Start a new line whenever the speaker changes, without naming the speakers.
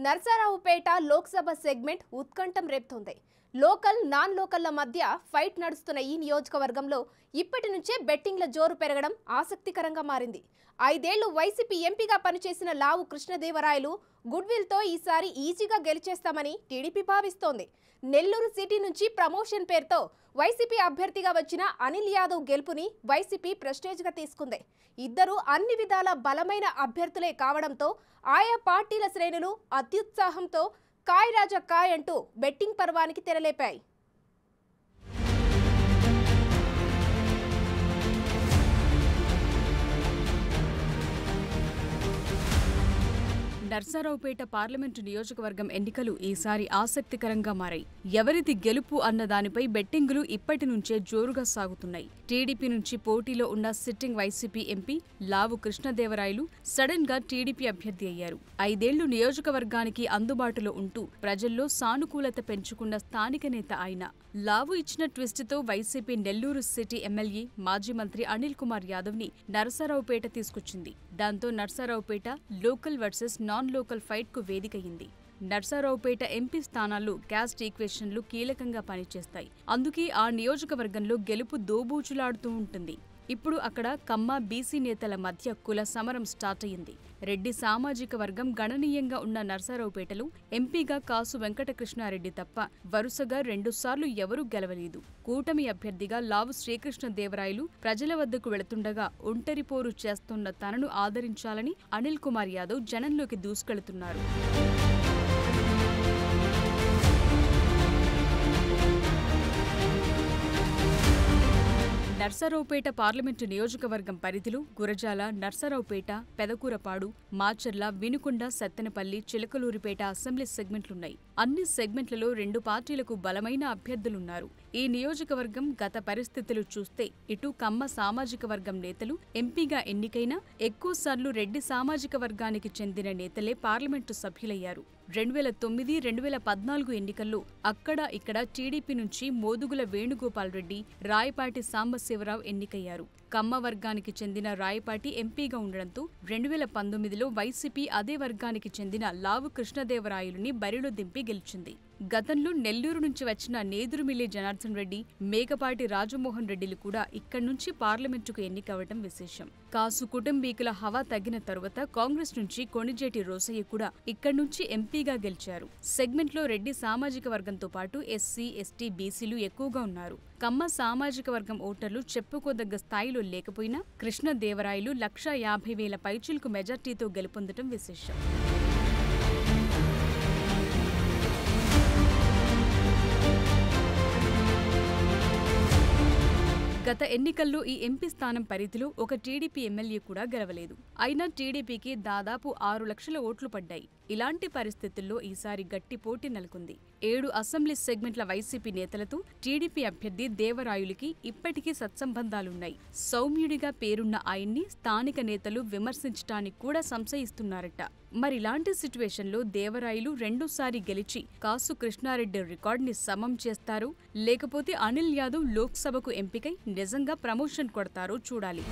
Narasaraopet Lok Sabha segment ఉత్కంఠం రేపుతోంది. Local non లోకల్ల మధ్య fight నడుస్తున్న ఈ నియోజకవర్గంలో ఇప్పటి నుంచే బెట్టింగ్ల జోరు పెరగడం ఆసక్తికరంగా మారింది. 5 ఏళ్లు వైసీపీ ఎంపీగా పనిచేసిన లావు కృష్ణదేవరాయలు గుడ్విల్తో ఈసారి ఈజీగా గెలిచేస్తామని టీడీపీ భావిస్తోంది. నెల్లూరు సిటీ నుంచి ప్రమోషన్ పేరుతో వైసీపీ అభ్యర్థిగా వచ్చిన అనిల్ యాదవ్ గెలుపుని వైసీపీ ప్రెస్టేజ్గా తీసుకుంది. ఇద్దరు అన్ని విధాల బలమైన అభ్యర్థులే కావడంతో ఆయా పార్టీల శ్రేణులు అత్యుత్సాహంతో కాయ్ రాజా కాయ్ అంటూ బెట్టింగ్ పర్వానికి తెరలేపాయి. నర్సారావుపేట పార్లమెంటు నియోజకవర్గం ఎన్నికలు ఈసారి ఆసక్తికరంగా మారాయి. ఎవరిది గెలుపు అన్న దానిపై బెట్టింగులు ఇప్పటి నుంచే జోరుగా సాగుతున్నాయి. టీడీపీ నుంచి పోటీలో ఉన్న సిట్టింగ్ వైసీపీ ఎంపీ లావు కృష్ణదేవరాయలు సడన్ గా టీడీపీ అభ్యర్థి అయ్యారు. 5 ఏళ్లు నియోజకవర్గానికి అందుబాటులో ఉంటూ ప్రజల్లో సానుకూలత పెంచుకున్న స్థానిక నేత ఆయన. లావు ఇచ్చిన ట్విస్ట్తో వైసీపీ నెల్లూరు సిటీ ఎమ్మెల్యే మాజీ మంత్రి అనిల్ కుమార్ యాదవ్ ని నర్సారావుపేట తీసుకొచ్చింది. దాంతో Narasaraopet local versus non local fight కు వేదికయింది. నర్సారావుపేట ఎంపీ స్థానాల్లో క్యాస్ట్ ఈక్వేషన్లు కీలకంగా పనిచేస్తాయి. అందుకే ఆ నియోజకవర్గంలో గెలుపు దోబూచులాడుతూ ఉంటుంది. ఇప్పుడు అక్కడ కమ్మ బీసీ నేతల మధ్య కుల సమరం స్టార్ట్ అయింది. రెడ్డి సామాజిక వర్గం గణనీయంగా ఉన్న నర్సారావుపేటలో ఎంపీగా కాసు వెంకటకృష్ణారెడ్డి తప్ప వరుసగా 2 సార్లు ఎవరూ గెలవలేదు. కూటమి అభ్యర్థిగా లావు శ్రీకృష్ణదేవరాయలు ప్రజల వద్దకు వెళుతుండగా ఒంటరి పోరు చేస్తున్న తనను ఆదరించాలని అనిల్ కుమార్ యాదవ్ జనంలోకి దూసుకెళుతున్నారు. నర్సారావుపేట పార్లమెంటు నియోజకవర్గం పరిధిలో గురజాల, నర్సారావుపేట, పెదకూరపాడు, మాచర్ల, వినుకొండ, సత్తెనపల్లి, చిలకలూరిపేట అసెంబ్లీ సెగ్మెంట్లున్నాయి. అన్ని సెగ్మెంట్లలో 2 పార్టీలకు బలమైన అభ్యర్థులున్నారు. ఈ నియోజకవర్గం గత పరిస్థితులు చూస్తే ఇటు కమ్మ సామాజిక వర్గం నేతలు ఎంపీగా ఎన్నికైనా ఎక్కువసార్లు రెడ్డి సామాజిక వర్గానికి చెందిన నేతలే పార్లమెంటు సభ్యులయ్యారు. 2009, 2014 ఎన్నికల్లో అక్కడా ఇక్కడ టీడీపీ నుంచి మోదుగుల వేణుగోపాల్ రెడ్డి, రాయపాటి సాంబశివరావు ఎన్నికయ్యారు. కమ్మ వర్గానికి చెందిన రాయపాటి ఎంపీగా ఉండడంతో 2019లో వైసీపీ అదే వర్గానికి చెందిన లావు కృష్ణదేవరాయలుని బరిలో దింపి గెలిచింది. గతంలో నెల్లూరు నుంచి వచ్చిన నేదురుమిల్లి జనార్దన్ రెడ్డి, మేకపాటి రాజమోహన్ రెడ్డిలు కూడా ఇక్కడి నుంచి పార్లమెంటుకు ఎన్నికవడం విశేషం. కాసు కుటుంబీకుల హవా తగ్గిన తరువాత కాంగ్రెస్ నుంచి కొణిజేటి రోసయ్య కూడా ఇక్కడి నుంచి ఎంపీగా గెలిచారు. సెగ్మెంట్లో రెడ్డి సామాజిక వర్గంతో పాటు ఎస్సీ, ఎస్టీ, బీసీలు ఎక్కువగా ఉన్నారు. కమ్మ సామాజిక వర్గం ఓటర్లు చెప్పుకోదగ్గ స్థాయిలో లేకపోయినా కృష్ణదేవరాయలు 1,50,000 పైచిలకు మెజార్టీతో గెలుపొందటం విశేషం. గత ఎన్నికల్లో ఈ ఎంపీ స్థానం పరిధిలో ఒక టీడీపీ ఎమ్మెల్యే కూడా గెలవలేదు. అయినా టీడీపీకి దాదాపు 6 లక్షల ఓట్లు పడ్డాయి. ఇలాంటి పరిస్థితుల్లో ఈసారి గట్టి పోటీ నెలకొంది. 7 అసెంబ్లీ సెగ్మెంట్ల వైసీపీ నేతలతో టీడీపీ అభ్యర్థి దేవరాయులికి ఇప్పటికీ సత్సంబంధాలున్నాయి. సౌమ్యుడిగా పేరున్న ఆయన్ని స్థానిక నేతలు విమర్శించటానికి కూడా సంశయిస్తున్నారట. మరిలాంటి సిట్యువేషన్లో దేవరాయలు 2సారి గెలిచి కాసు కృష్ణారెడ్డి రికార్డుని సమం చేస్తారో లేకపోతే అనిల్ యాదవ్ లోక్సభకు ఎంపికై నిజంగా ప్రమోషన్ కొడతారో చూడాలి.